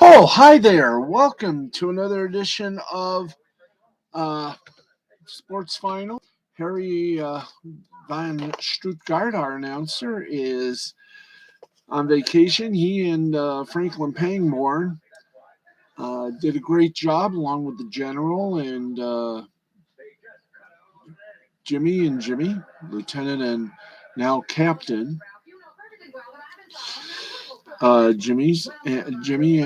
Oh, hi there. Welcome to another edition of uh, Sports Final. Harry Van Stuttgart, our announcer, is on vacation. He and Franklin Pangborn did a great job along with the general and Jimmy, lieutenant and now captain. Jimmy and Jimmy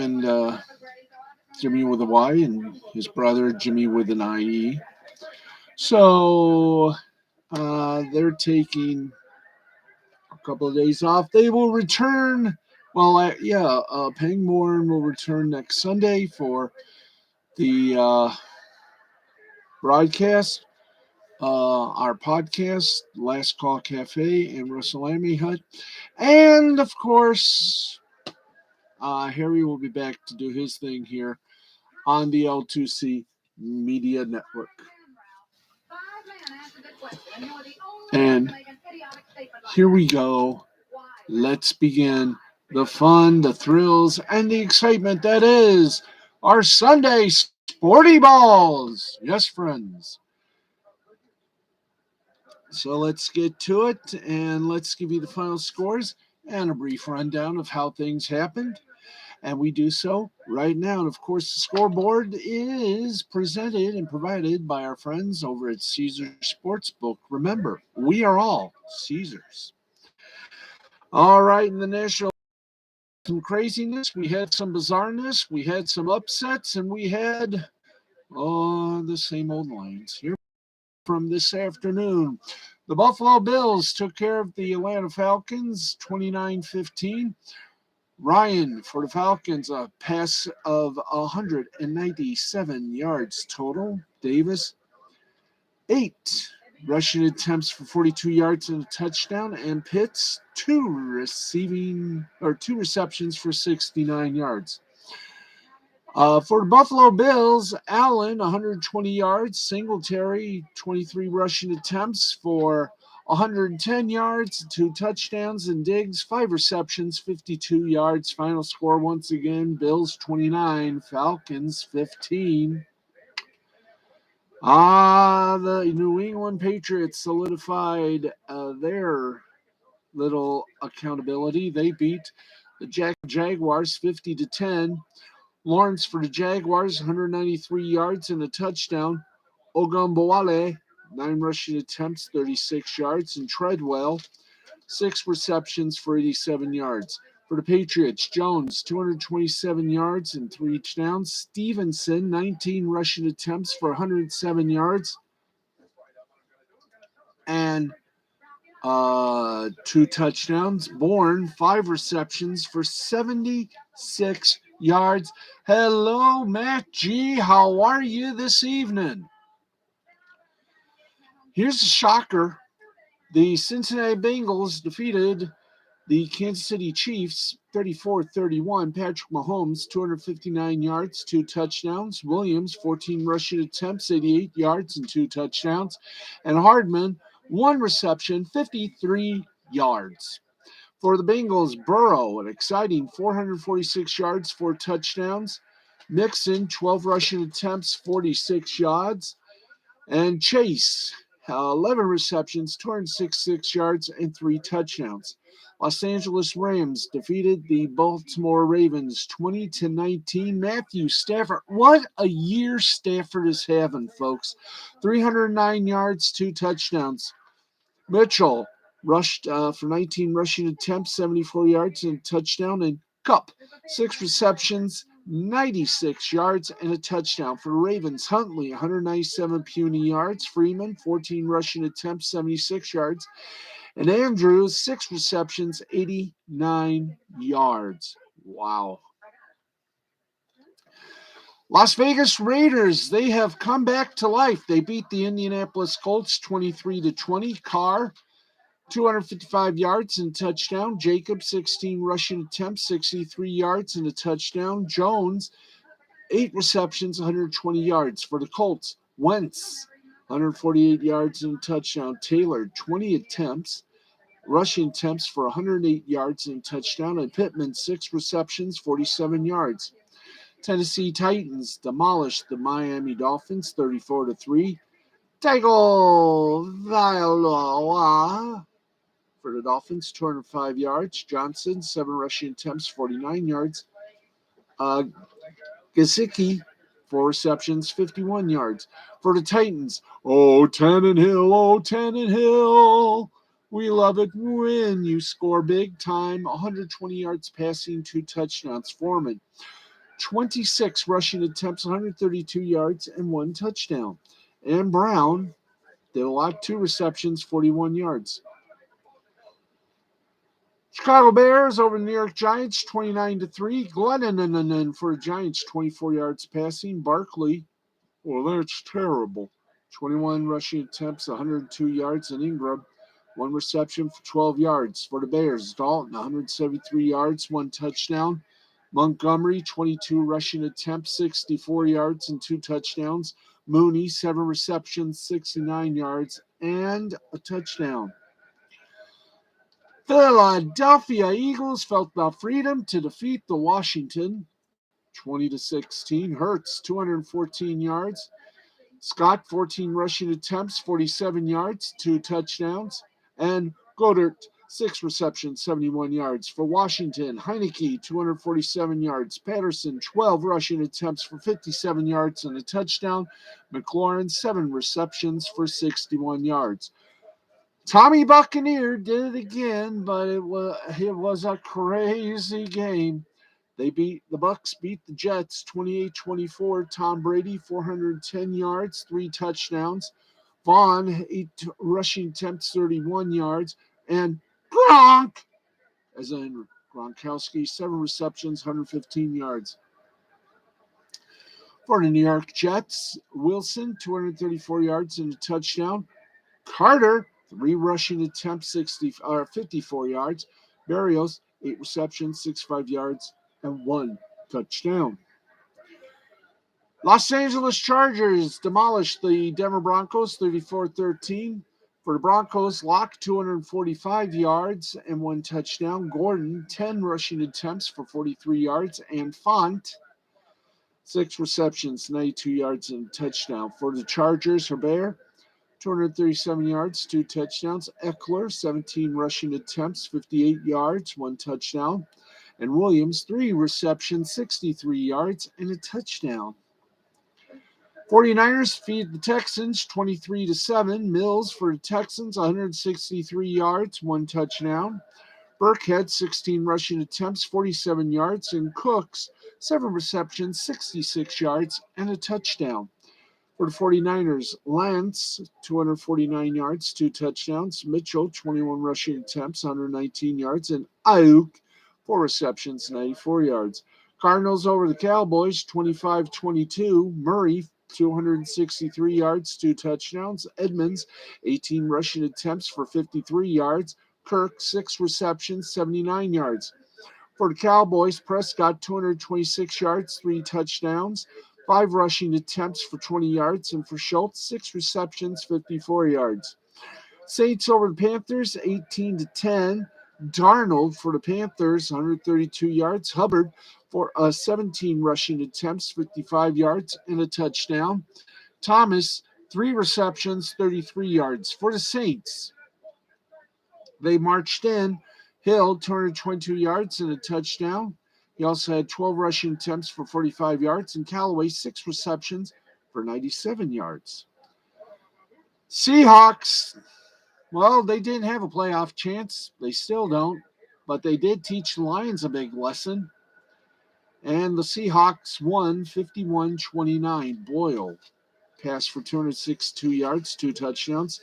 with a Y and his brother Jimmy with an IE. So they're taking a couple of days off. They will return. Well, Pangborn will return next Sunday for the broadcast, our podcast, Last Call Cafe, and Russell Amy Hut. And of course, Harry will be back to do his thing here on the L2C Media Network. And here we go. Let's begin the fun, the thrills, and the excitement that is our Sunday Sporty Balls. Yes, friends. So let's get to it, and let's give you the final scores and a brief rundown of how things happened. And we do so right now. And of course, the scoreboard is presented and provided by our friends over at Caesar Sportsbook. Remember, we are all Caesars. All right, in the national, some craziness, we had some bizarreness, we had some upsets, and we had the same old lines here from this afternoon. The Buffalo Bills took care of the Atlanta Falcons 29-15. Ryan for the Falcons, a pass of 197 yards total. Davis, 8 rushing attempts for 42 yards and a touchdown. And Pitts, 2 receptions for 69 yards. For the Buffalo Bills, Allen, 120 yards. Singletary, 23 rushing attempts for 110 yards, 2 touchdowns, and Diggs, 5 receptions, 52 yards. Final score once again, Bills 29, Falcons 15. The New England Patriots solidified their little accountability. They beat the Jaguars 50-10. Lawrence for the Jaguars, 193 yards and a touchdown. Ogunbowale, 9 rushing attempts, 36 yards. And Treadwell, 6 receptions for 87 yards. For the Patriots, Jones, 227 yards and 3 touchdowns. Stevenson, 19 rushing attempts for 107 yards. And 2 touchdowns. Bourne, 5 receptions for 76 yards. Hello, Matt G. How are you this evening? Here's a shocker. The Cincinnati Bengals defeated the Kansas City Chiefs 34-31. Patrick Mahomes, 259 yards, 2 touchdowns. Williams, 14 rushing attempts, 88 yards, and 2 touchdowns. And Hardman, 1 reception, 53 yards. For the Bengals, Burrow, an exciting 446 yards, 4 touchdowns. Mixon, 12 rushing attempts, 46 yards. And Chase, 11 receptions, 266 yards, and 3 touchdowns. Los Angeles Rams defeated the Baltimore Ravens 20-19. Matthew Stafford, what a year Stafford is having, folks. 309 yards, 2 touchdowns. Mitchell rushed for 19 rushing attempts, 74 yards, and a touchdown. And Kupp, 6 receptions, 96 yards, and a touchdown. For the Ravens, Huntley, 197 puny yards. Freeman, 14 rushing attempts, 76 yards. And Andrews, 6 receptions, 89 yards. Wow. Las Vegas Raiders, they have come back to life. They beat the Indianapolis Colts 23-20. Carr, 255 yards and a touchdown. Jacobs, 16 rushing attempts, 63 yards and a touchdown. Jones, 8 receptions, 120 yards. For the Colts, Wentz, 148 yards and a touchdown. Taylor, 20 attempts, rushing attempts for 108 yards and a touchdown. And Pittman, 6 receptions, 47 yards. Tennessee Titans demolished the Miami Dolphins 34-3. Tagovailoa for the Dolphins, 205 yards. Johnson, 7 rushing attempts, 49 yards. Gesicki, 4 receptions, 51 yards. For the Titans, Tannenhill. We love it when you score big time. 120 yards passing, 2 touchdowns. Foreman, 26 rushing attempts, 132 yards, and 1 touchdown. And Brown did a lot, 2 receptions, 41 yards. Chicago Bears over the New York Giants, 29-3. Glennon for the Giants, 24 yards passing. Barkley, well, that's terrible. 21 rushing attempts, 102 yards. And Ingram, 1 reception for 12 yards. For the Bears, Dalton, 173 yards, 1 touchdown. Montgomery, 22 rushing attempts, 64 yards, and 2 touchdowns. Mooney, 7 receptions, 69 yards, and a touchdown. Philadelphia Eagles felt the freedom to defeat the Washington 20-16. Hurts, 214 yards. Scott, 14 rushing attempts, 47 yards, 2 touchdowns. And Goddard, 6 receptions, 71 yards. For Washington, Heineke, 247 yards. Patterson, 12 rushing attempts for 57 yards and a touchdown. McLaurin, 7 receptions for 61 yards. Tommy Buccaneer did it again, but it was a crazy game. The Bucks beat the Jets 28-24. Tom Brady, 410 yards, 3 touchdowns. Vaughn, 8 rushing attempts, 31 yards. And Gronk, as in Gronkowski, 7 receptions, 115 yards. For the New York Jets, Wilson, 234 yards and a touchdown. Carter, 3 rushing attempts, 54 yards. Berrios, 8 receptions, 65 yards, and 1 touchdown. Los Angeles Chargers demolished the Denver Broncos 34-13. For the Broncos, Locke, 245 yards and 1 touchdown. Gordon, 10 rushing attempts for 43 yards. And Font, 6 receptions, 92 yards and a touchdown. For the Chargers, Herbert, 237 yards, 2 touchdowns. Eckler, 17 rushing attempts, 58 yards, 1 touchdown. And Williams, 3 receptions, 63 yards, and a touchdown. 49ers feed the Texans 23-7. Mills for the Texans, 163 yards, 1 touchdown. Burkhead, 16 rushing attempts, 47 yards. And Cooks, 7 receptions, 66 yards, and a touchdown. For the 49ers, Lance, 249 yards, 2 touchdowns. Mitchell, 21 rushing attempts, 119 yards. And Ayuk, 4 receptions, 94 yards. Cardinals over the Cowboys, 25-22. Murray, 263 yards, 2 touchdowns. Edmonds, 18 rushing attempts for 53 yards. Kirk, 6 receptions, 79 yards. For the Cowboys, Prescott, 226 yards, 3 touchdowns. 5 rushing attempts for 20 yards. And for Schultz, 6 receptions, 54 yards. Saints over the Panthers, 18-10. Darnold for the Panthers, 132 yards. Hubbard for 17 rushing attempts, 55 yards, and a touchdown. Thomas, 3 receptions, 33 yards. For the Saints, they marched in. Hill, 222 yards and a touchdown. He also had 12 rushing attempts for 45 yards. And Callaway, 6 receptions for 97 yards. Seahawks, well, they didn't have a playoff chance. They still don't. But they did teach the Lions a big lesson. And the Seahawks won 51-29. Boyle passed for 262 yards, 2 touchdowns.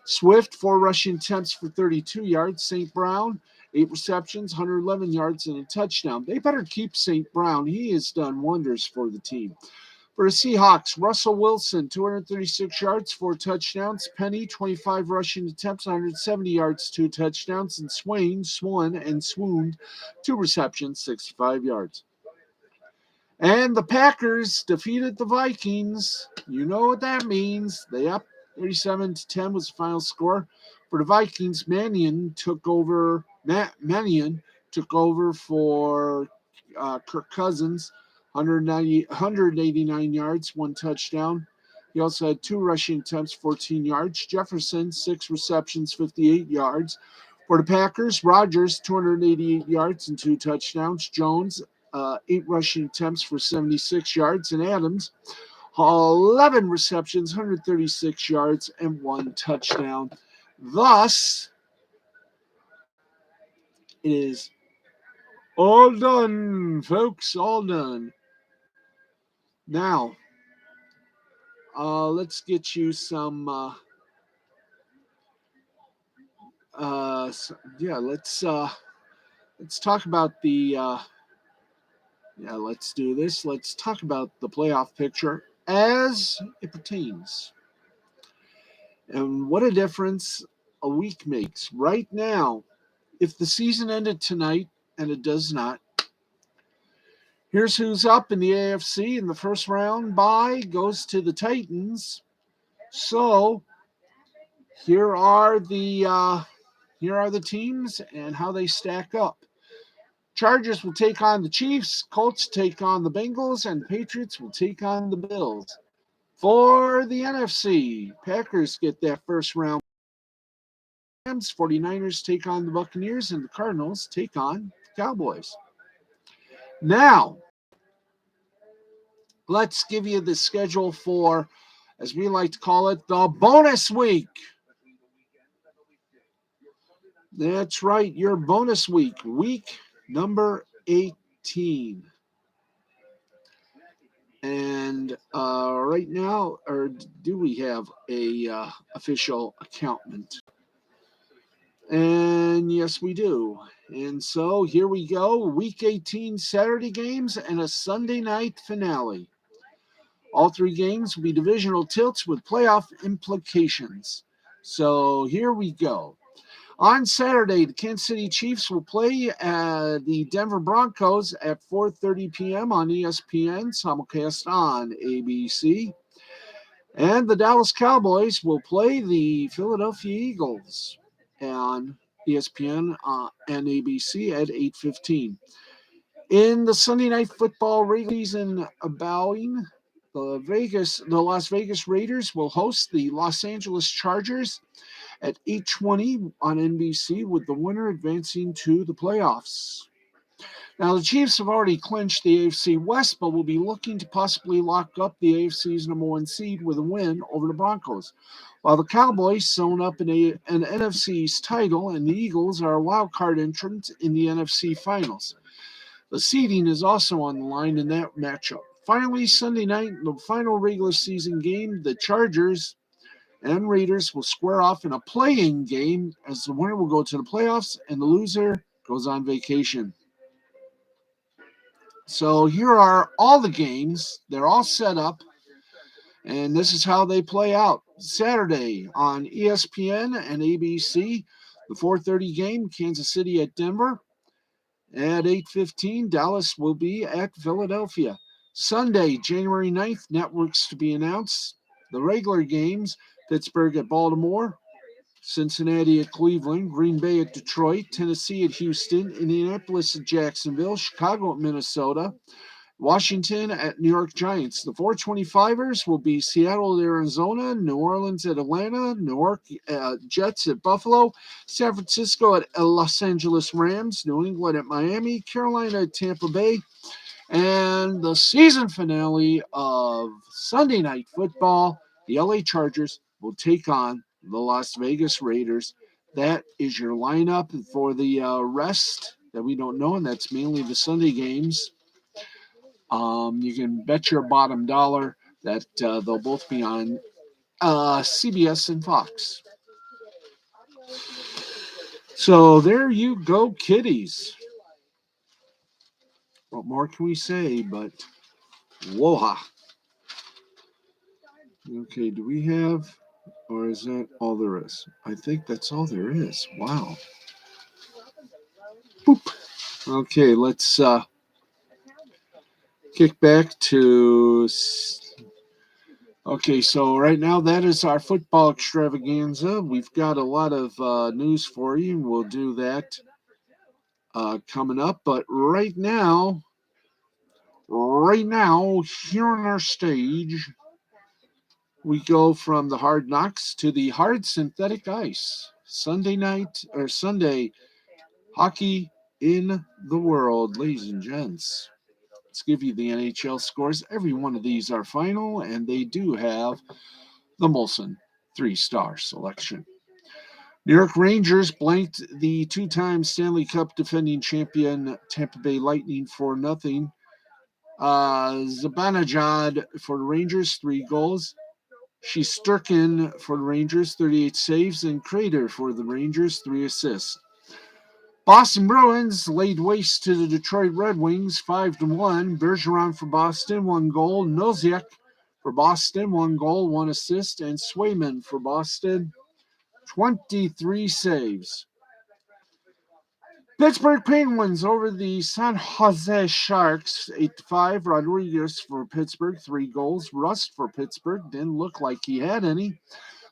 Swift, 4 rushing attempts for 32 yards. St. Brown, 8 receptions, 111 yards, and a touchdown. They better keep St. Brown. He has done wonders for the team. For the Seahawks, Russell Wilson, 236 yards, 4 touchdowns. Penny, 25 rushing attempts, 170 yards, 2 touchdowns. And Swain, swooned, 2 receptions, 65 yards. And the Packers defeated the Vikings. You know what that means. They 37-10 was the final score. For the Vikings, Mannion took over for Kirk Cousins, 189 yards, 1 touchdown. He also had 2 rushing attempts, 14 yards. Jefferson, 6 receptions, 58 yards. For the Packers, Rodgers, 288 yards and 2 touchdowns. Jones, 8 rushing attempts for 76 yards. And Adams, 11 receptions, 136 yards, and 1 touchdown. Thus, it is all done, folks, all done. Now, let's get you some. Let's talk about the. Let's do this. Let's talk about the playoff picture as it pertains, and what a difference a week makes. Right now, if the season ended tonight, and it does not, here's who's up in the AFC in the first round. Bye goes to the Titans. So here are the teams and how they stack up. Chargers will take on the Chiefs, Colts take on the Bengals, and Patriots will take on the Bills. For the NFC, Packers get that first round. Rams, 49ers take on the Buccaneers, and the Cardinals take on the Cowboys. Now, let's give you the schedule for, as we like to call it, the bonus week. That's right, your bonus week, week number 18. And right now, or do we have a official accountant? And yes, we do. And so here we go, week 18 Saturday games and a Sunday night finale. All 3 games will be divisional tilts with playoff implications. So here we go. On Saturday, the Kansas City Chiefs will play the Denver Broncos at 4:30 p.m. on ESPN, simulcast on ABC. And the Dallas Cowboys will play the Philadelphia Eagles on ESPN and ABC at 8:15. In the Sunday Night Football regular season bowing, the Las Vegas Raiders will host the Los Angeles Chargers at 8:20 on NBC, with the winner advancing to the playoffs. Now, the Chiefs have already clinched the AFC West, but will be looking to possibly lock up the AFC's number 1 seed with a win over the Broncos, while the Cowboys sewn up an NFC East title, and the Eagles are a wild card entrant in the NFC Finals. The seeding is also on the line in that matchup. Finally, Sunday night, the final regular season game, the Chargers and Raiders will square off in a play-in game, as the winner will go to the playoffs and the loser goes on vacation. So here are all the games. They're all set up, and this is how they play out. Saturday on ESPN and ABC, the 4:30 game, Kansas City at Denver. At 8:15, Dallas will be at Philadelphia. Sunday, January 9th, networks to be announced. The regular games, Pittsburgh at Baltimore, Cincinnati at Cleveland, Green Bay at Detroit, Tennessee at Houston, Indianapolis at Jacksonville, Chicago at Minnesota, Washington at New York Giants. The 425ers will be Seattle at Arizona, New Orleans at Atlanta, New York Jets at Buffalo, San Francisco at Los Angeles Rams, New England at Miami, Carolina at Tampa Bay, and the season finale of Sunday Night Football, the LA Chargers will take on the Las Vegas Raiders. That is your lineup for the rest that we don't know, and that's mainly the Sunday games. You can bet your bottom dollar that they'll both be on CBS and Fox. So there you go, kiddies. What more can we say but woha? Okay, do we have, or is that all there is? I think that's all there is. Wow. Boop. Okay, let's kick back to Okay, so right now that is our football extravaganza. We've got a lot of news for you, and we'll do that coming up. But right now, here on our stage, we go from the hard knocks to the hard synthetic ice. Sunday hockey in the world, ladies and gents. Let's give you the NHL scores. Every one of these are final, and they do have the Molson 3-star selection. New York Rangers blanked the two-time Stanley Cup defending champion Tampa Bay Lightning for nothing. Zibanejad for the Rangers, 3 goals. Shesterkin for the Rangers, 38 saves, and Crater for the Rangers, 3 assists. Boston Bruins laid waste to the Detroit Red Wings, 5-1. Bergeron for Boston, 1 goal. Noziak for Boston, 1 goal, 1 assist, and Swayman for Boston, 23 saves. Pittsburgh Penguins over the San Jose Sharks, 8-5. Rodriguez for Pittsburgh, 3 goals. Rust for Pittsburgh, didn't look like he had any.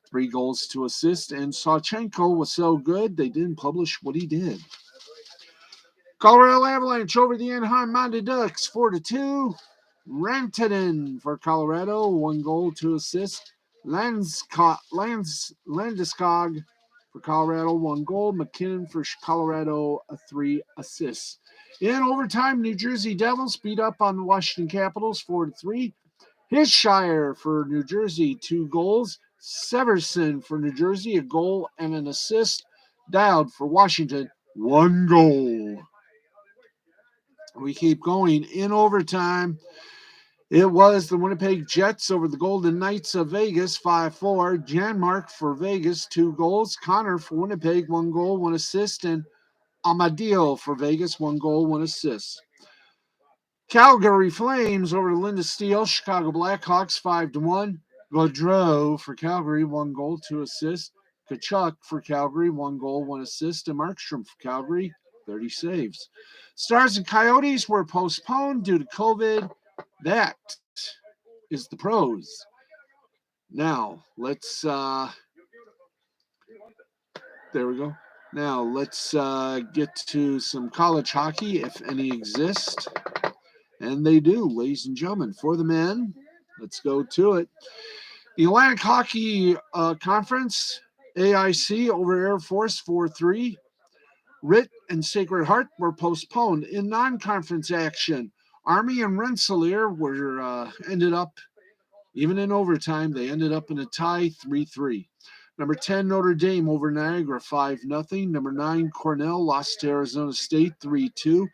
3 goals, 2 assists, and Sawchenko was so good they didn't publish what he did. Colorado Avalanche over the Anaheim Mighty Ducks, 4-2. Rantanen for Colorado, 1 goal, 2 assists. Landeskog for Colorado, 1 goal. McKinnon for Colorado, 3 assists. In overtime, New Jersey Devils beat up on the Washington Capitals, 4-3. Hisshire for New Jersey, 2 goals. Severson for New Jersey, a goal and an assist. Dowd for Washington, 1 goal. We keep going. In overtime, it was the Winnipeg Jets over the Golden Knights of Vegas, 5-4. Janmark for Vegas, 2 goals. Connor for Winnipeg, 1 goal, 1 assist. And Amadio for Vegas, 1 goal, 1 assist. Calgary Flames over the Linda Steel, Chicago Blackhawks, 5-1. Gaudreau for Calgary, 1 goal, 2 assists. Kachuk for Calgary, 1 goal, 1 assist. And Markstrom for Calgary, 30 saves. Stars and Coyotes were postponed due to COVID. That is the pros. Now, there we go. Now, let's get to some college hockey, if any exist. And they do, ladies and gentlemen. For the men, let's go to it. The Atlantic Hockey Conference, AIC over Air Force, 4-3. RIT and Sacred Heart were postponed. In non-conference action, Army and Rensselaer were ended up, even in overtime, they ended up in a tie, 3-3. Number 10, Notre Dame over Niagara, 5-0. Number 9, Cornell lost to Arizona State, 3-2.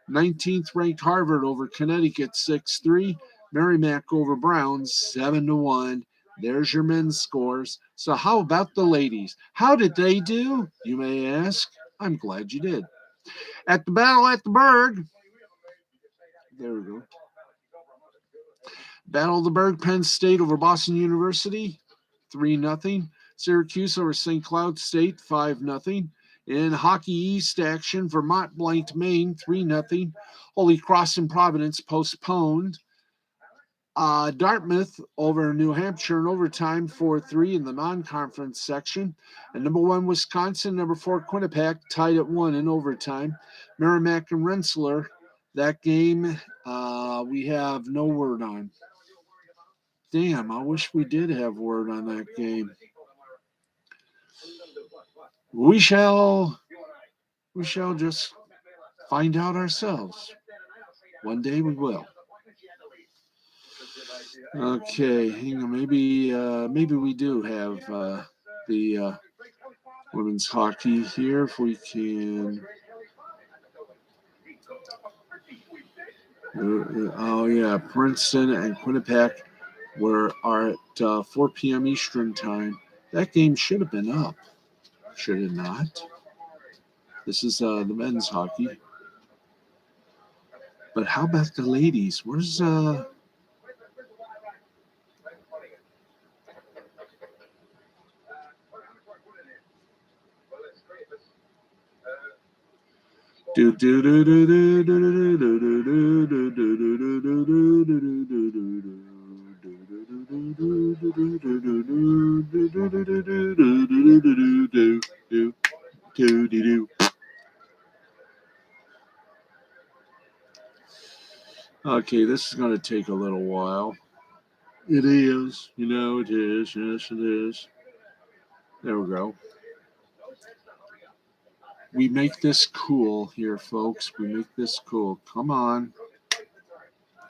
19th ranked Harvard over Connecticut, 6-3. Merrimack over Browns, 7-1. There's your men's scores. So how about the ladies? How did they do, you may ask? I'm glad you did. At the Battle at the Berg, there we go. Battle of the Berg, Penn State over Boston University, 3-0. Syracuse over St. Cloud State, 5-0. In Hockey East action, Vermont blanked Maine, 3-0. Holy Cross and Providence postponed. Dartmouth over New Hampshire in overtime, 4-3 in the non-conference section. And number 1, Wisconsin, number 4, Quinnipiac, tied at 1 in overtime. Merrimack and Rensselaer, that game we have no word on. Damn, I wish we did have word on that game. We shall just find out ourselves. One day we will. Okay, hang on. Maybe we do have the women's hockey here. If we can. Oh yeah, Princeton and Quinnipiac are at 4 p.m. Eastern time. That game should have been up, should it not? This is the men's hockey. But how about the ladies? Where's Okay, this is going to take a little while. It is. You know it is. Yes, it is. There we go. We make this cool here, folks. We make this cool. Come on.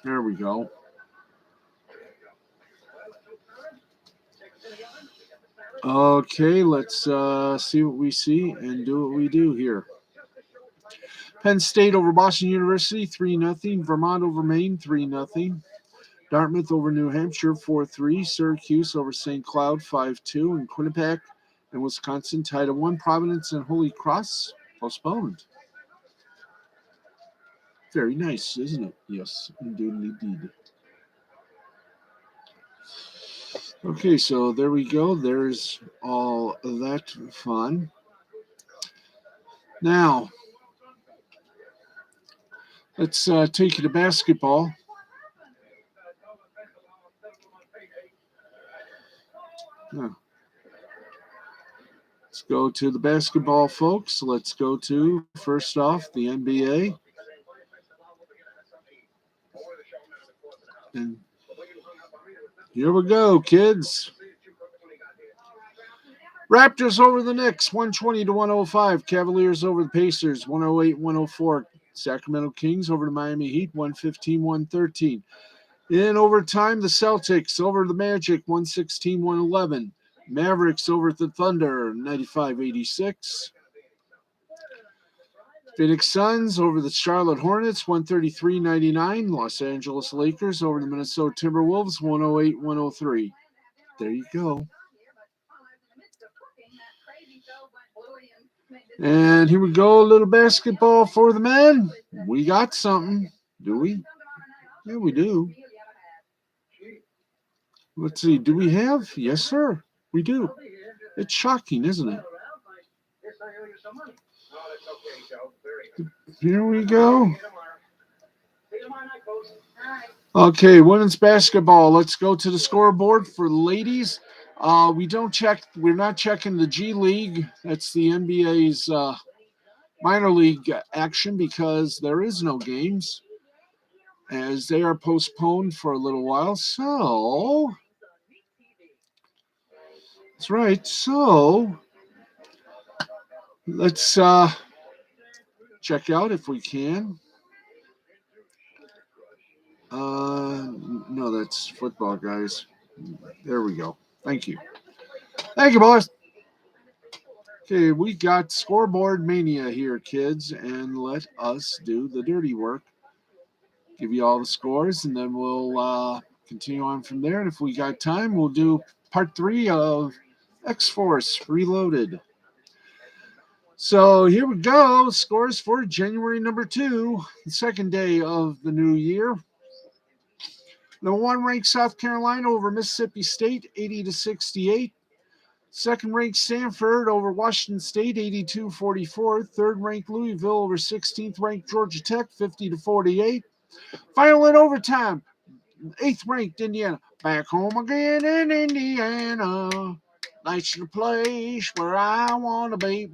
There we go. Okay, let's see what we see and do what we do here. Penn State over Boston University, 3-0. Vermont over Maine, 3-0. Dartmouth over New Hampshire, 4-3. Syracuse over St. Cloud, 5-2. And Quinnipiac and Wisconsin tied at 1. Providence and Holy Cross postponed. Very nice, isn't it? Yes, indeed. Okay, so there we go. There's all that fun. Now, let's take you to basketball. Let's go to the basketball, folks. Let's go to, first off, the NBA. And here we go, kids. Raptors over the Knicks, 120-105. Cavaliers over the Pacers, 108-104. Sacramento Kings over the Miami Heat, 115-113. In overtime, the Celtics over the Magic, 116-111. Mavericks over the Thunder, 95-86. Phoenix Suns over the Charlotte Hornets, 133-99. Los Angeles Lakers over the Minnesota Timberwolves, 108-103. There you go. And here we go, a little basketball for the men. We got something, do we? Yeah, we do. Let's see, do we have? Yes, sir, we do. It's shocking, isn't it? Here we go. Okay, women's basketball. Let's go to the scoreboard for the ladies. We're not checking the G League. That's the NBA's minor league action because there is no games as they are postponed for a little while. So, that's right. So, let's check out if we can. No, that's football, guys. There we go. Thank you. Thank you, boys. Okay, we got scoreboard mania here, kids, and let us do the dirty work. Give you all the scores, and then we'll continue on from there. And if we got time, we'll do part 3 of X-Force Reloaded. So here we go. Scores for January number 2, the second day of the new year. Number 1 ranked South Carolina over Mississippi State, 80-68. Second ranked Stanford over Washington State, 82-44. Third ranked Louisville over 16th ranked Georgia Tech, 50-48. Final in overtime, 8th ranked Indiana, back home again in Indiana. Nice the place where I want to be.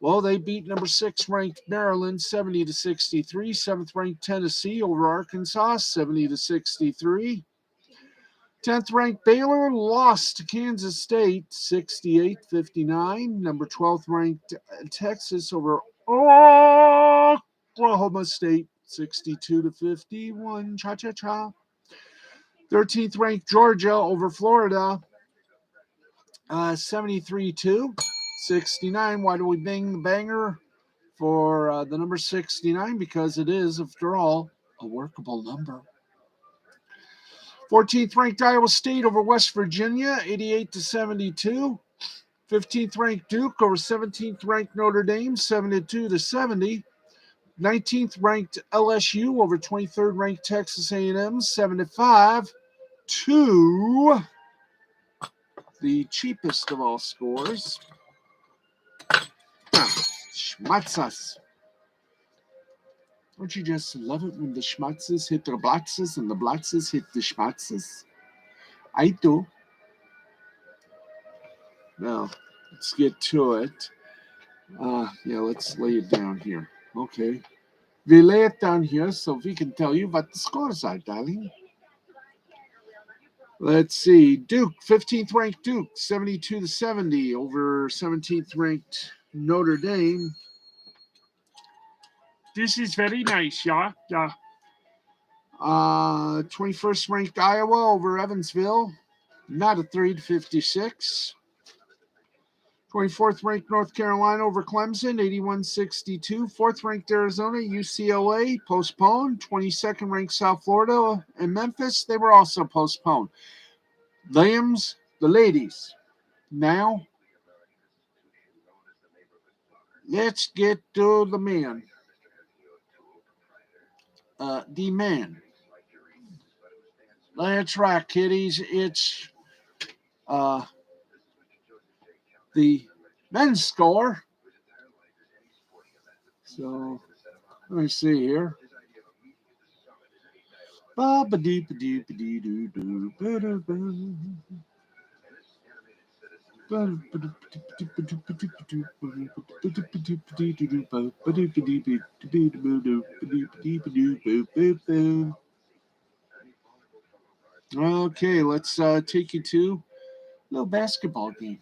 Well, they beat number 6 ranked Maryland, 70-63. 7th ranked Tennessee over Arkansas, 70-63. 10th ranked Baylor lost to Kansas State, 68-59. Number 12th ranked Texas over Oklahoma State, 62-51. Cha-cha-cha. 13th ranked Georgia over Florida, 73-69. Why do we bang the banger for the number 69? Because it is, after all, a workable number. 14th ranked Iowa State over West Virginia, 88-72. 15th ranked Duke over 17th ranked Notre Dame, 72-70. 19th ranked LSU over 23rd ranked Texas A&M, 75 to the cheapest of all scores. Schmatzas. Don't you just love it when the schmutzes hit the blatzes and the blatzes hit the schmutzes? I do. Now, let's get to it. Yeah, let's lay it down here. Okay. We lay it down here so we can tell you what the scores are, darling. Let's see. Duke, 15th ranked Duke, 72-70 over 17th ranked Notre Dame. This is very nice, yeah. Yeah. 21st ranked Iowa over Evansville, not a 3-56. 24th ranked North Carolina over Clemson, 81-62. 4th ranked Arizona, UCLA, postponed. 22nd ranked South Florida and Memphis, they were also postponed. Lambs, the ladies. Now, let's get to the man. The man. That's right, kiddies. It's the men's score. So, let me see here. Okay, let's take you to a little basketball game.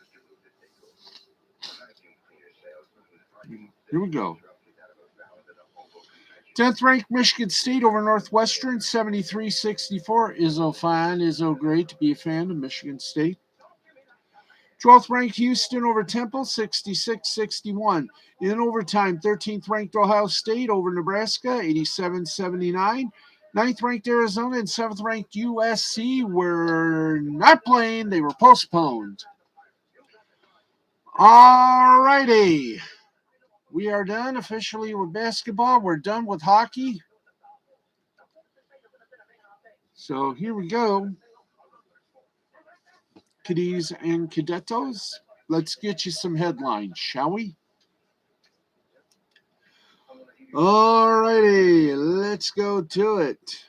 Here we go. 10th ranked Michigan State over Northwestern, 73-64. Izzo fine, Izzo great to be a fan of Michigan State. 12th ranked Houston over Temple, 66-61. In overtime, 13th ranked Ohio State over Nebraska, 87-79. 9th ranked Arizona and 7th ranked USC were not playing, they were postponed. All righty. We are done officially with basketball. We're done with hockey. So here we go. Kiddies and cadettos, let's get you some headlines, shall we? All righty, let's go to it.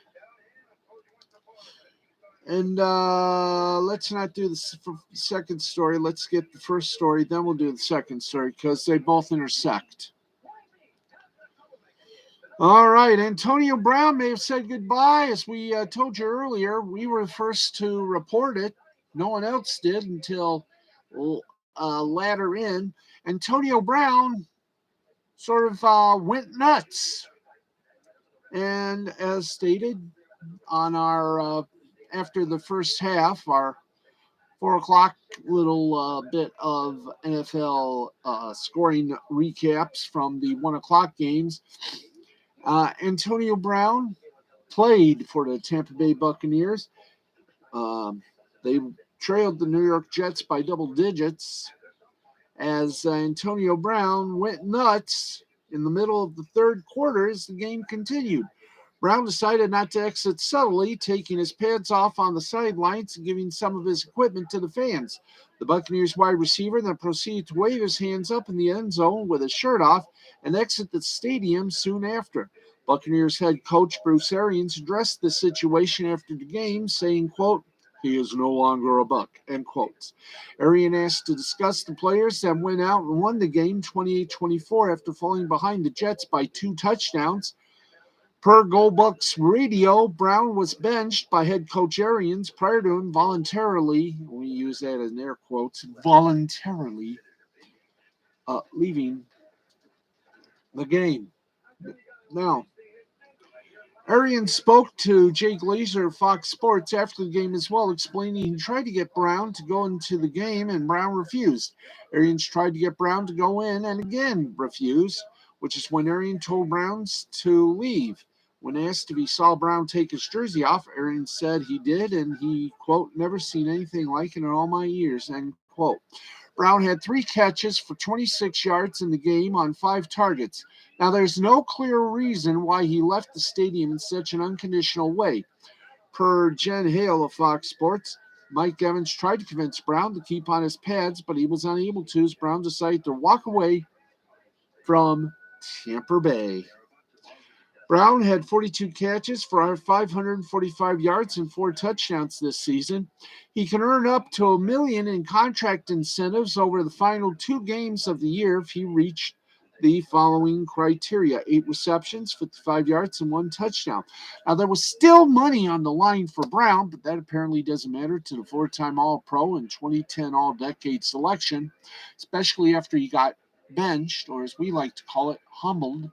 And let's not do the second story. Let's get the first story, then we'll do the second story because they both intersect. All right, Antonio Brown may have said goodbye. As we told you earlier, we were the first to report it. No one else did until latter in. Antonio Brown sort of went nuts. And as stated on our, after the first half, our 4 o'clock little bit of NFL scoring recaps from the 1 o'clock games, Antonio Brown played for the Tampa Bay Buccaneers. They trailed the New York Jets by double digits as Antonio Brown went nuts in the middle of the third quarter as the game continued. Brown decided not to exit subtly, taking his pads off on the sidelines and giving some of his equipment to the fans. The Buccaneers wide receiver then proceeded to wave his hands up in the end zone with his shirt off and exit the stadium soon after. Buccaneers head coach Bruce Arians addressed the situation after the game, saying, quote, "He is no longer a Buck," end quotes. Arians asked to discuss the players that went out and won the game 28-24 after falling behind the Jets by 2 touchdowns. Per Goldbuck's radio, Brown was benched by head coach Arians prior to him voluntarily, we use that in air quotes, voluntarily leaving the game. Now, Arians spoke to Jay Glazer of Fox Sports after the game as well, explaining he tried to get Brown to go into the game and Brown refused. Arians tried to get Brown to go in and again refused, which is when Arians told Brown to leave. When asked if he saw Brown take his jersey off, Arians said he did, and he, quote, "never seen anything like it in all my years," end quote. Brown had 3 catches for 26 yards in the game on 5 targets. Now, there's no clear reason why he left the stadium in such an unconditional way. Per Jen Hale of Fox Sports, Mike Evans tried to convince Brown to keep on his pads, but he was unable to as Brown decided to walk away from Tampa Bay. Brown had 42 catches for 545 yards and 4 touchdowns this season. He can earn up to $1 million in contract incentives over the final 2 games of the year if he reached the following criteria: 8 receptions, 55 yards, and 1 touchdown. Now, there was still money on the line for Brown, but that apparently doesn't matter to the 4-time All-Pro and 2010 All-Decade selection, especially after he got benched, or as we like to call it, humbled.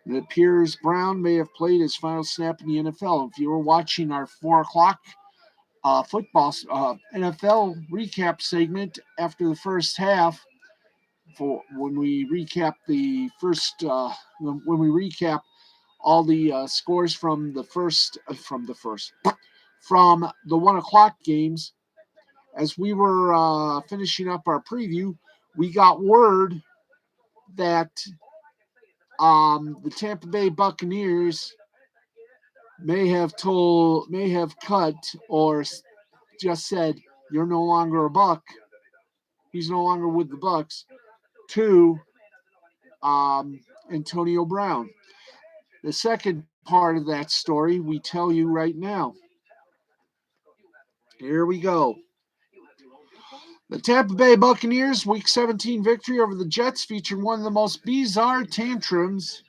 It appears Brown may have played his final snap in the NFL. If you were watching our 4 o'clock football NFL recap segment after the first half, for when we recap when we recap all the scores from the 1 o'clock games, as we were finishing up our preview, we got word that the Tampa Bay Buccaneers may have cut or just said, "You're no longer a Buck." He's no longer with the Bucks. To Antonio Brown. The second part of that story we tell you right now. Here we go. The Tampa Bay Buccaneers Week 17 victory over the Jets featured one of the most bizarre tantrums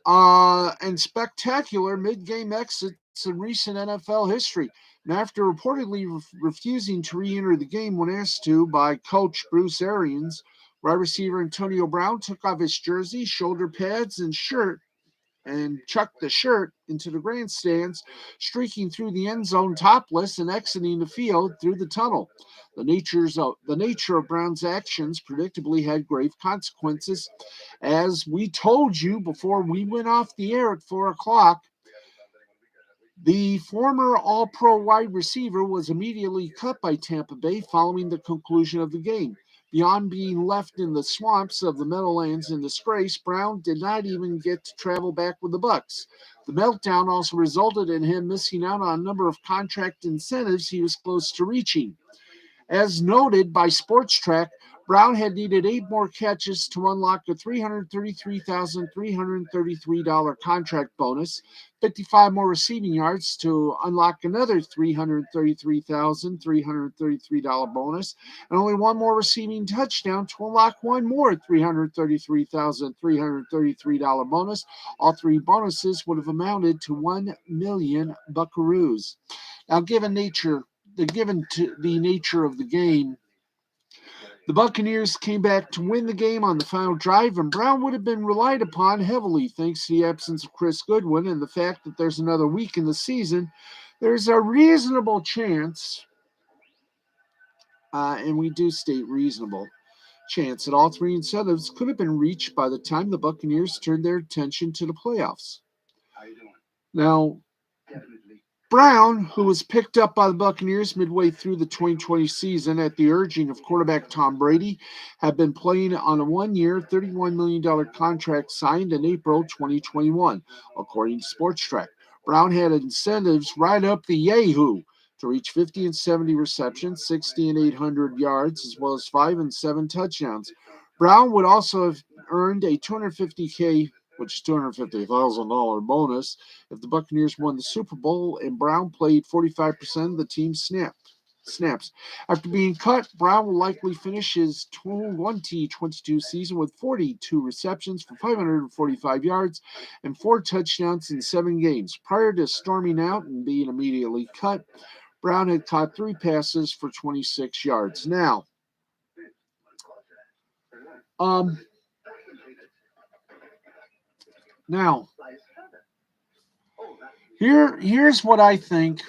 and spectacular mid-game exits in recent NFL history. And after reportedly refusing to re-enter the game when asked to by coach Bruce Arians, wide receiver Antonio Brown took off his jersey, shoulder pads, and shirt and chucked the shirt into the grandstands, streaking through the end zone topless and exiting the field through the tunnel. The nature of Brown's actions predictably had grave consequences. As we told you before we went off the air at 4 o'clock, the former All-Pro wide receiver was immediately cut by Tampa Bay following the conclusion of the game. Beyond being left in the swamps of the Meadowlands in disgrace, Brown did not even get to travel back with the Bucks. The meltdown also resulted in him missing out on a number of contract incentives he was close to reaching. As noted by Sports Brown had needed 8 more catches to unlock a $333,333 contract bonus, 55 more receiving yards to unlock another $333,333 bonus, and only 1 more receiving touchdown to unlock one more $333,333 bonus. All 3 bonuses would have amounted to 1 million buckaroos. Now, given the nature of the game, the Buccaneers came back to win the game on the final drive, and Brown would have been relied upon heavily thanks to the absence of Chris Goodwin and the fact that there's another week in the season. There's a reasonable chance, and we do state reasonable chance, that all 3 incentives could have been reached by the time the Buccaneers turned their attention to the playoffs. Now, Brown, who was picked up by the Buccaneers midway through the 2020 season at the urging of quarterback Tom Brady, had been playing on a 1-year, $31 million contract signed in April 2021, according to Sports Brown had incentives right up the yahoo to reach 50 and 70 receptions, 60 and 800 yards, as well as 5 and 7 touchdowns. Brown would also have earned a $250K, which is $250,000 bonus, if the Buccaneers won the Super Bowl and Brown played 45% of the team's snaps. After being cut, Brown will likely finish his 2022 season with 42 receptions for 545 yards and 4 touchdowns in 7 games. Prior to storming out and being immediately cut, Brown had caught 3 passes for 26 yards. Now, here's what I think,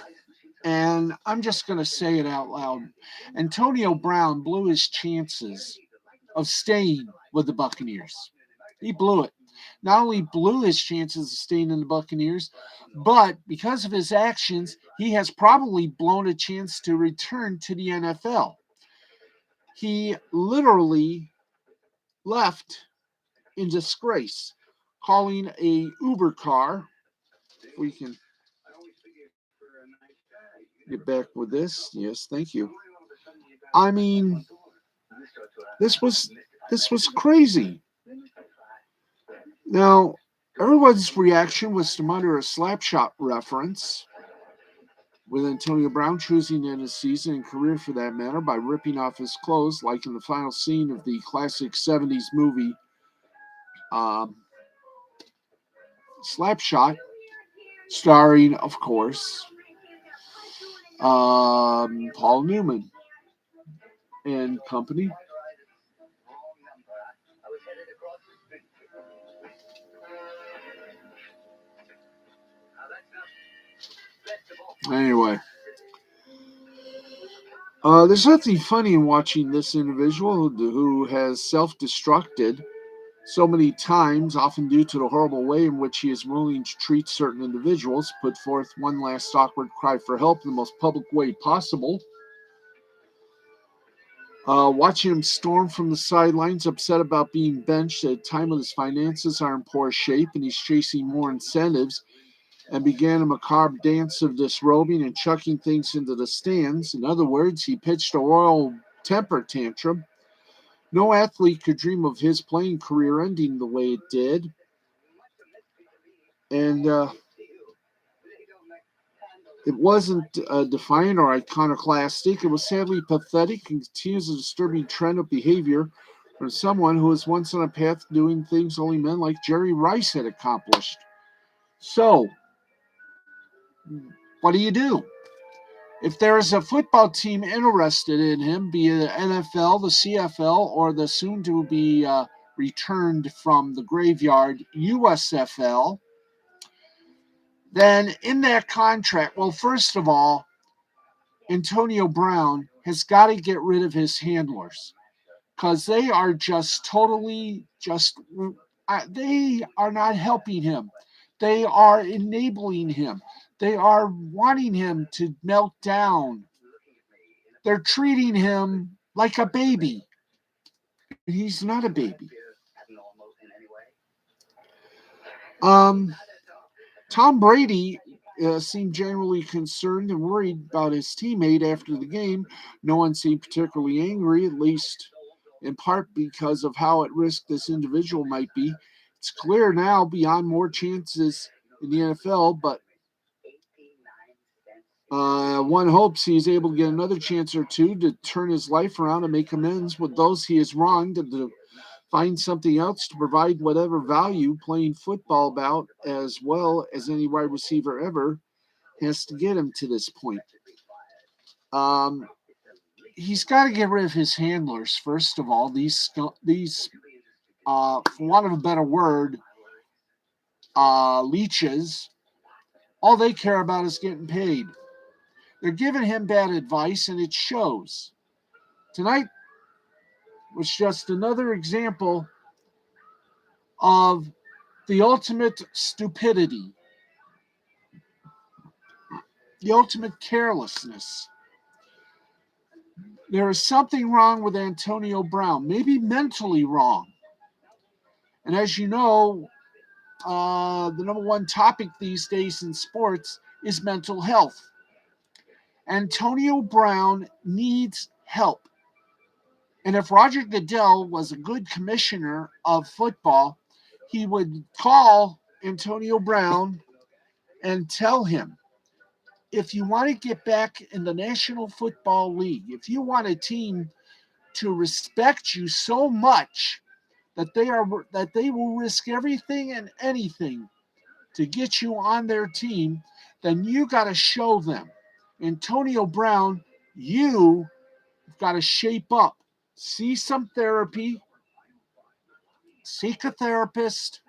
and I'm just going to say it out loud. Antonio Brown blew his chances of staying with the Buccaneers. He blew it. Not only blew his chances of staying in the Buccaneers, but because of his actions, he has probably blown a chance to return to the NFL. He literally left in disgrace, calling a Uber car. We can get back with this. Yes, thank you. I mean, this was crazy. Now, Everyone's reaction was to mutter a slapshot reference, with Antonio Brown choosing to end his season and career for that matter by ripping off his clothes, like in the final scene of the classic 70s movie um, Slapshot, starring, of course, Paul Newman and company. Anyway, there's nothing funny in watching this individual who has self destructed so many times, often due to the horrible way in which he is willing to treat certain individuals, put forth one last awkward cry for help in the most public way possible. Watching him storm from the sidelines, upset about being benched at a time when his finances are in poor shape and he's chasing more incentives, and began a macabre dance of disrobing and chucking things into the stands. In other words, he pitched a royal temper tantrum. No athlete could dream of his playing career ending the way it did. And it wasn't defiant or iconoclastic. It was sadly pathetic and continues a disturbing trend of behavior from someone who was once on a path to doing things only men like Jerry Rice had accomplished. So, what do you do? If there is a football team interested in him, be it the NFL, the CFL, or the soon to be returned from the graveyard USFL, then in that contract, well, first of all, Antonio Brown has got to get rid of his handlers because they are just totally they are not helping him. They are enabling him. They are wanting him to melt down. They're treating him like a baby. And he's not a baby. Um, Tom Brady seemed generally concerned and worried about his teammate after the game. No one seemed particularly angry, at least in part because of how at risk this individual might be. It's clear now beyond more chances in the NFL, but one hopes he's able to get another chance or two to turn his life around and make amends with those he has wronged and to find something else to provide whatever value playing football about as well as any wide receiver ever has to get him to this point. Um, he's got to get rid of his handlers first of all. These for want of a better word, leeches. All they care about is getting paid. They're giving him bad advice, and it shows. Tonight was just another example of the ultimate stupidity, the ultimate carelessness. There is something wrong with Antonio Brown, maybe mentally wrong. And as you know, the number one topic these days in sports is mental health. Antonio Brown needs help. And if Roger Goodell was a good commissioner of football, he would call Antonio Brown and tell him, if you want to get back in the National Football League, if you want a team to respect you so much that they will risk everything and anything to get you on their team, then you got to show them. Antonio Brown, you have got to shape up. See some therapy, seek a therapist.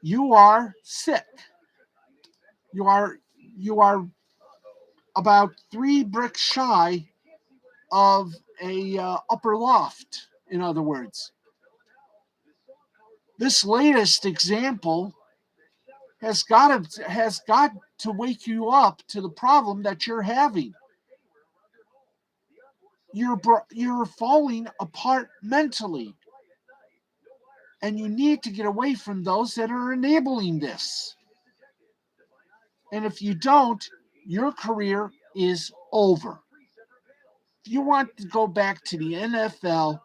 You are sick. You are about 3 bricks shy of a upper loft. In other words, this latest example has got to wake you up to the problem that you're having. You're falling apart mentally, and you need to get away from those that are enabling this. And if you don't, your career is over. If you want to go back to the NFL,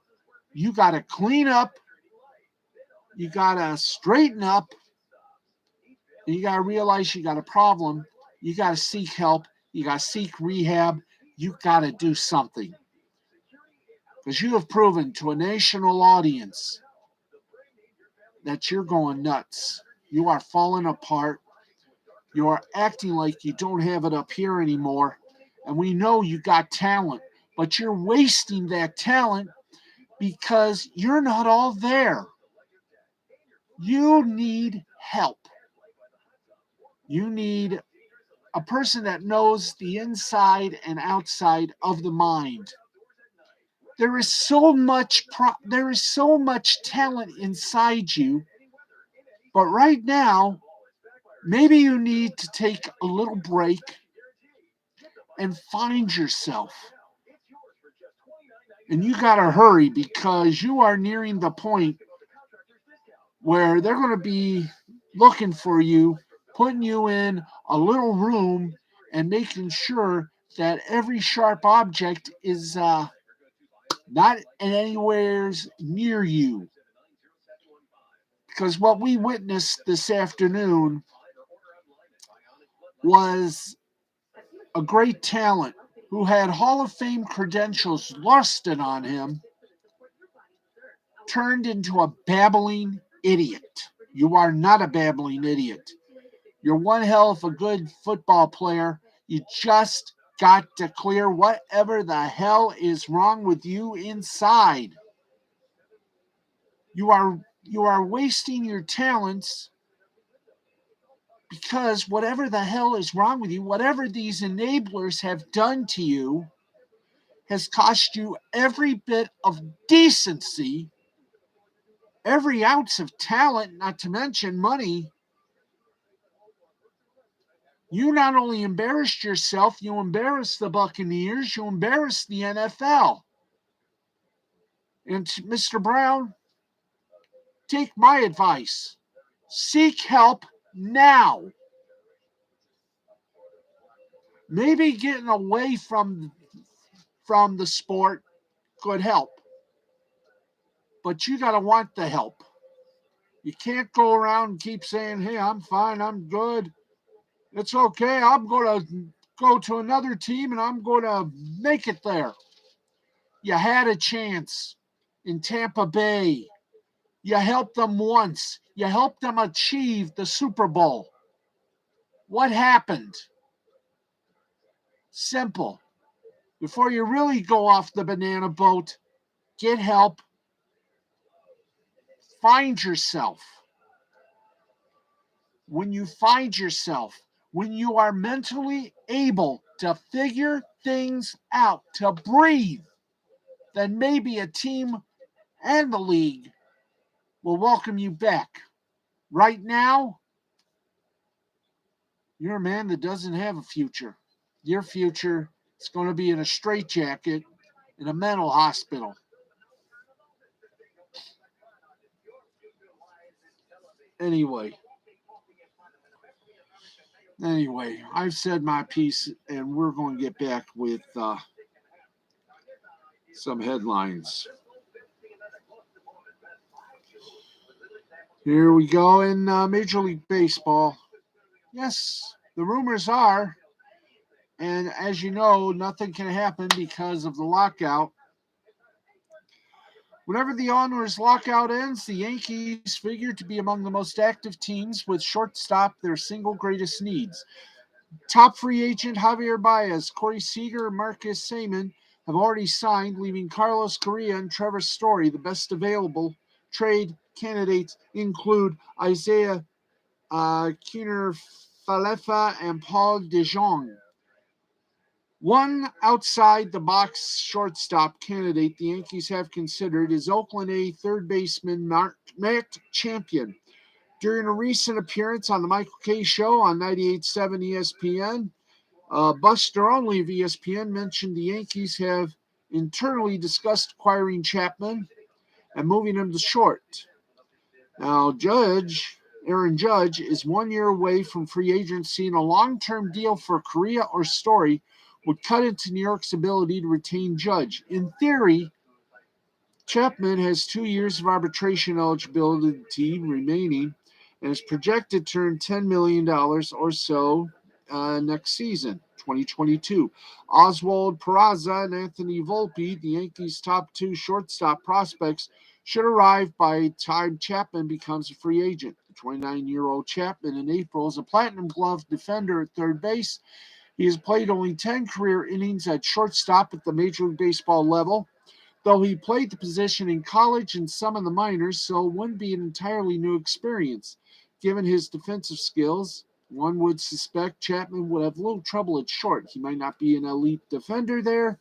you got to clean up, you got to straighten up, And you got to realize you got a problem. You got to seek help. You got to seek rehab. You got to do something. Because you have proven to a national audience that you're going nuts. You are falling apart. You are acting like you don't have it up here anymore. And we know you got talent, but you're wasting that talent because you're not all there. You need help. You need a person that knows the inside and outside of the mind. There is so much talent inside you, but right now maybe you need to take a little break and find yourself. And you got to hurry because you are nearing the point where they're going to be looking for you, putting you in a little room and making sure that every sharp object is not anywhere near you. Because what we witnessed this afternoon was a great talent who had Hall of Fame credentials lusted on him turned into a babbling idiot. You are not a babbling idiot. You're one hell of a good football player. You just got to clear whatever the hell is wrong with you inside. You are wasting your talents because whatever the hell is wrong with you, whatever these enablers have done to you, has cost you every bit of decency, every ounce of talent, not to mention money. You not only embarrassed yourself, you embarrassed the Buccaneers, you embarrassed the NFL. And Mr. Brown, take my advice. Seek help now. Maybe getting away from the sport could help. But you got to want the help. You can't go around and keep saying, hey, I'm fine, I'm good. It's okay. I'm going to go to another team and I'm going to make it there. You had a chance in Tampa Bay. You helped them once. You helped them achieve the Super Bowl. What happened? Simple. Before you really go off the banana boat, get help. Find yourself. When you find yourself, when you are mentally able to figure things out, to breathe, then maybe a team and the league will welcome you back. Right now, you're a man that doesn't have a future. Your future is going to be in a straitjacket in a mental hospital. Anyway, I've said my piece, and we're going to get back with some headlines. Here we go in Major League Baseball. Yes, the rumors are, and as you know, nothing can happen because of the lockout. Whenever the owners' lockout ends, the Yankees figure to be among the most active teams, with shortstop their single greatest needs. Top free agent Javier Baez, Corey Seager, and Marcus Semien have already signed, leaving Carlos Correa and Trevor Story the best available. Trade candidates include Isaiah Kiner Falefa and Paul DeJong. One outside-the-box shortstop candidate the Yankees have considered is Oakland A third baseman Matt Champion. During a recent appearance on the Michael Kay Show on 98.7 ESPN, Buster Only of ESPN mentioned the Yankees have internally discussed acquiring Chapman and moving him to short. Now, Aaron Judge is 1 year away from free agency, and a long-term deal for Correa or Story would cut into New York's ability to retain Judge. In theory, Chapman has 2 years of arbitration eligibility remaining, and is projected to earn $10 million or so next season, 2022. Oswald Peraza and Anthony Volpe, the Yankees' top two shortstop prospects, should arrive by the time Chapman becomes a free agent. The 29-year-old Chapman in April is a platinum glove defender at third base. He has played only 10 career innings at shortstop at the Major League Baseball level, though he played the position in college and some in the minors, so it wouldn't be an entirely new experience. Given his defensive skills, one would suspect Chapman would have a little trouble at short. He might not be an elite defender there,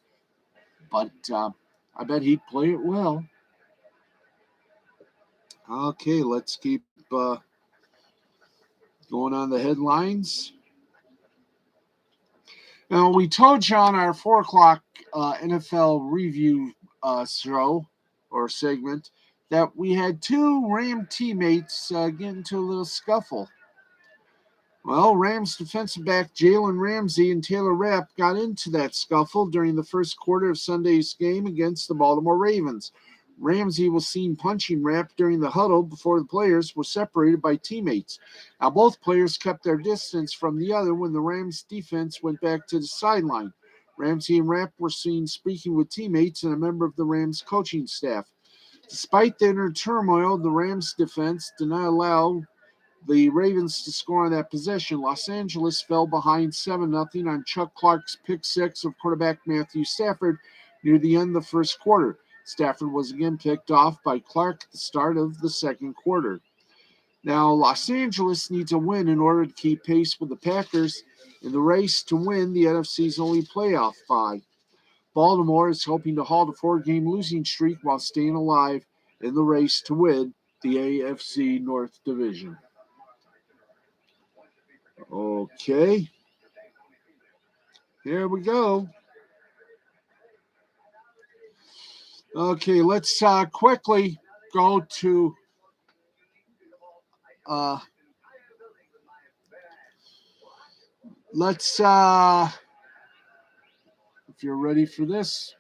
but I bet he'd play it well. Okay, let's keep going on the headlines. Now, we told you on our 4 o'clock NFL review show or segment that we had two Ram teammates get into a little scuffle. Well, Rams defensive back Jalen Ramsey and Taylor Rapp got into that scuffle during the first quarter of Sunday's game against the Baltimore Ravens. Ramsey was seen punching Rapp during the huddle before the players were separated by teammates. Now, both players kept their distance from the other when the Rams defense went back to the sideline. Ramsey and Rapp were seen speaking with teammates and a member of the Rams coaching staff. Despite the inner turmoil, the Rams defense did not allow the Ravens to score on that possession. Los Angeles fell behind 7-0 on Chuck Clark's pick six of quarterback Matthew Stafford near the end of the first quarter. Stafford was again picked off by Clark at the start of the second quarter. Now, Los Angeles needs a win in order to keep pace with the Packers in the race to win the NFC's only playoff bye. Baltimore is hoping to halt a 4-game losing streak while staying alive in the race to win the AFC North Division. Okay, here we go. Okay, let's quickly go to let's if you're ready for this.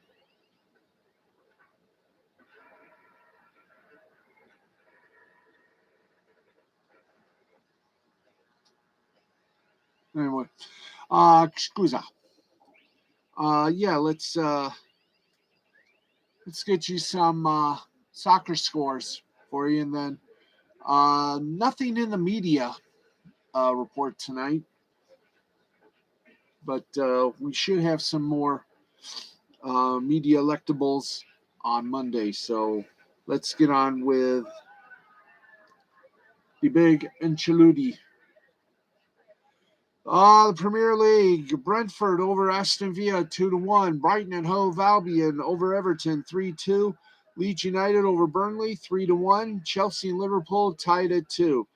Anyway, scusa. Yeah, let's get you some soccer scores for you, and then nothing in the media report tonight, but we should have some more media electables on Monday. So let's get on with the big Ancelotti. The Premier League, Brentford over Aston Villa 2-1. Brighton and Hove Albion over Everton 3-2. Leeds United over Burnley 3-1. Chelsea and Liverpool tied at 2.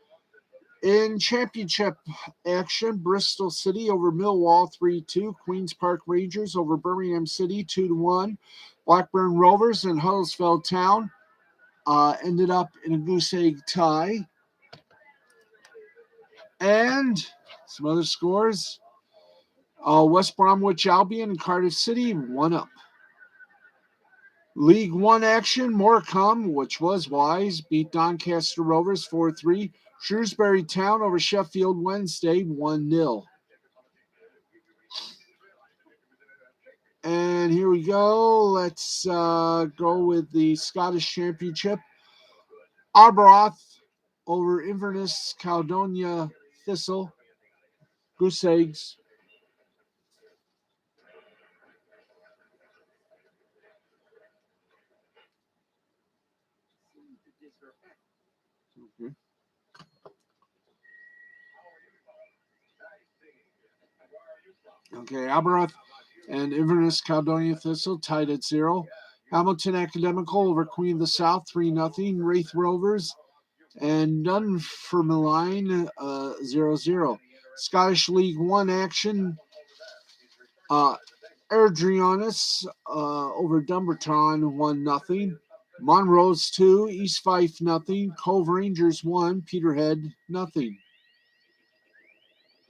In championship action, Bristol City over Millwall 3-2. Queen's Park Rangers over Birmingham City 2-1. Blackburn Rovers and Huddersfield Town ended up in a goose egg tie. And some other scores. West Bromwich Albion and Cardiff City 1-up. League One action, Morecambe, which was Wise, beat Doncaster Rovers 4-3. Shrewsbury Town over Sheffield Wednesday 1-0. And here we go. Let's go with the Scottish Championship. Arbroath over Inverness Caledonia Thistle. Goose eggs. Okay, Arbroath and Inverness Caledonia Thistle tied at 0. Hamilton Academical over Queen of the South 3-0. Wraith Rovers and Dunfermline 0-0. Scottish League One action. Ardrianus over Dumbarton 1-0. Monrose 2, East Fife 0. Cove Rangers 1, Peterhead 0.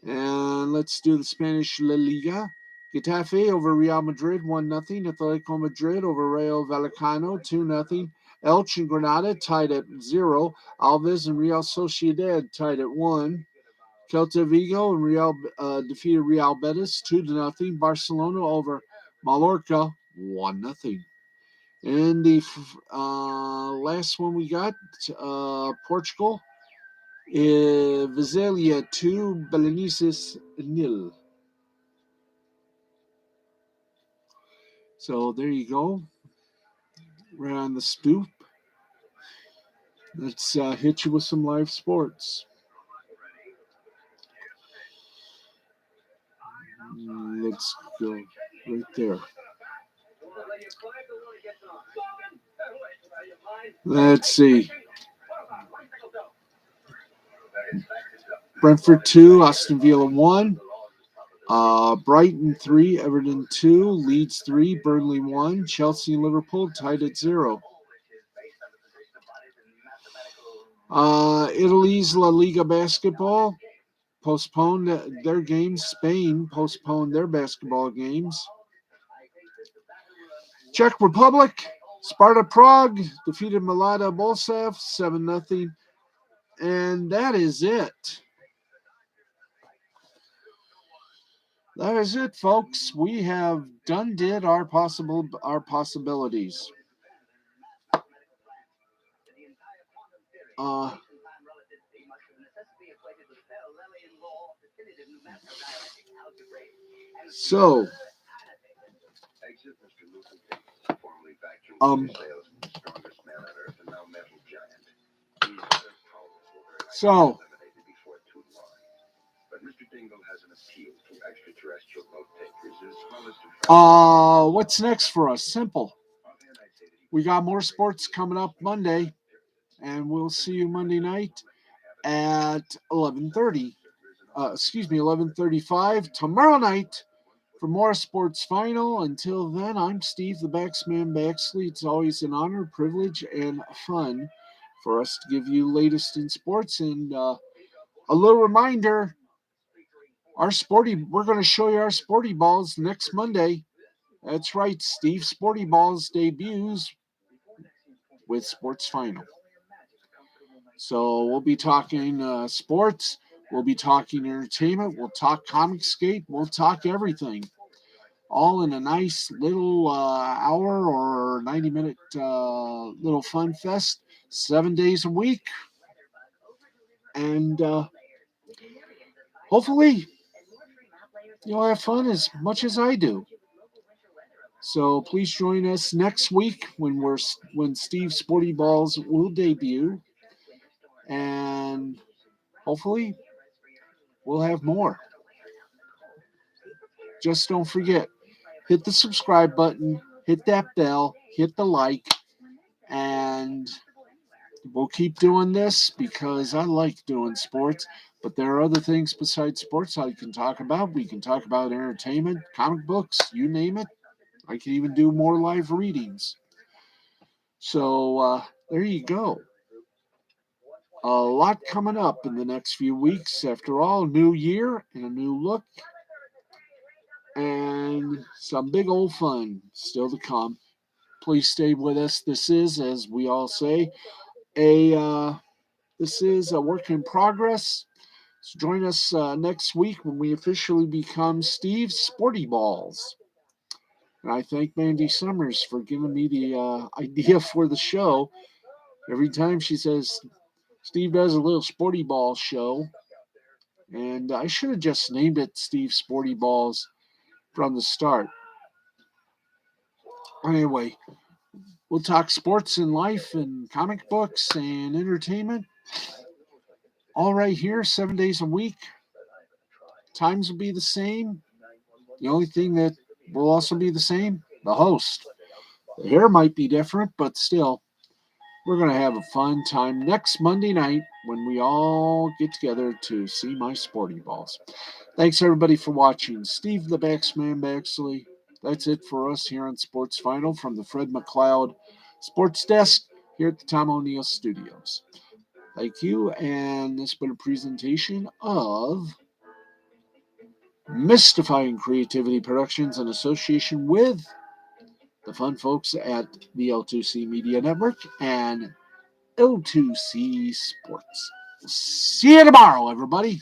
And let's do the Spanish La Liga. Getafe over Real Madrid 1-0. Atletico Madrid over Rayo Vallecano 2-0. Elche and Granada tied at 0. Alves and Real Sociedad tied at 1. Celta Vigo and Real defeated Real Betis 2-0. Barcelona over Mallorca 1-0. And the last one we got, Portugal, Visalia 2, Belenenses 0. So there you go. Right on the stoop. Let's hit you with some live sports. Let's go right there. Let's see. Brentford 2, Aston Villa 1. Brighton 3, Everton 2, Leeds 3, Burnley 1, Chelsea and Liverpool tied at 0. Italy's La Liga basketball postponed their games. Spain postponed their basketball games. Czech Republic, Sparta Prague defeated Mlada Boleslav 7-0. And that is it. That is it, folks. We have did our possibilities. So, so what's next for us? Simple. We got more sports coming up Monday, and we'll see you Monday night at 11:30. 11:35 tomorrow night for more Sports Final. Until then, I'm Steve, the Baxman Baxley. It's always an honor, privilege, and fun for us to give you latest in sports. And a little reminder, we're going to show you our Sporty Balls next Monday. That's right, Steve Sporty Balls debuts with Sports Final. So we'll be talking sports, we'll be talking entertainment, we'll talk comic skate, we'll talk everything. All in a nice little hour or 90-minute little fun fest, 7 days a week. And hopefully you'll have fun as much as I do. So please join us next week when Steve's Sporty Balls will debut. And hopefully we'll have more. Just don't forget, hit the subscribe button, hit that bell, hit the like, and we'll keep doing this because I like doing sports, but there are other things besides sports I can talk about. We can talk about entertainment, comic books, you name it. I can even do more live readings. So there you go. A lot coming up in the next few weeks. After all, new year and a new look. And some big old fun still to come. Please stay with us. This is, as we all say, this is a work in progress. So join us next week when we officially become Steve's Sporty Balls. And I thank Mandy Summers for giving me the idea for the show. Every time she says, Steve does a little Sporty Ball show. And I should have just named it Steve's Sporty Balls from the start. Anyway, we'll talk sports and life and comic books and entertainment. All right here, 7 days a week. Times will be the same. The only thing that will also be the same, the host. The hair might be different, but still, we're going to have a fun time next Monday night when we all get together to see my Sporty Balls. Thanks, everybody, for watching. Steve the Baxman Baxley. That's it for us here on Sports Final from the Fred McLeod Sports Desk here at the Tom O'Neill Studios. Thank you, and this has been a presentation of Mystifying Creativity Productions in association with the fun folks at the L2C Media Network and L2C Sports. See you tomorrow, everybody.